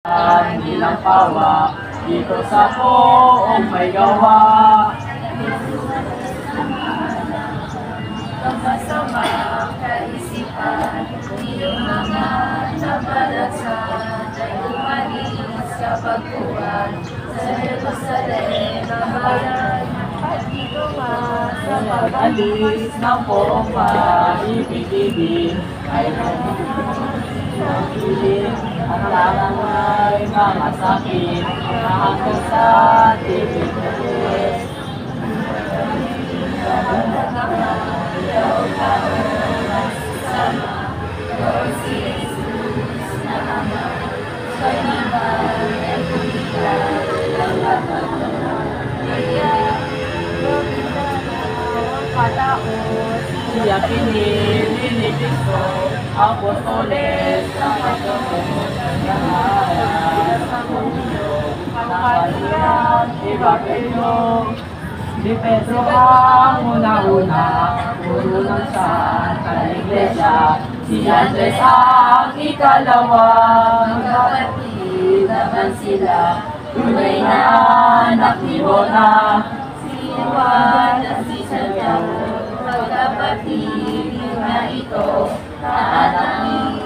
Nilang pawa dito sa poong may gawa. Masama kaisipan, iyong mga napalatsan ay umalis sa pagkuhan sa Jerusalem na bayan. At dito nga sa Alis ng poong maibigibig ay nagigilin. Ang larang ay mga sakit na hanggang sa tibigis. Siya pinili ni Cristo, Apostoles ng Pagkakas sa mundo, ang kaliyang Ebanghelyo. Si Pedro ang una-una, puro ng Santa Iglesia. Si Andres ang ikalawa, magkapatid naman sila. Tunay na anak ni Bona, si Juan at si Santiago, magkapatid na ito, na anak ni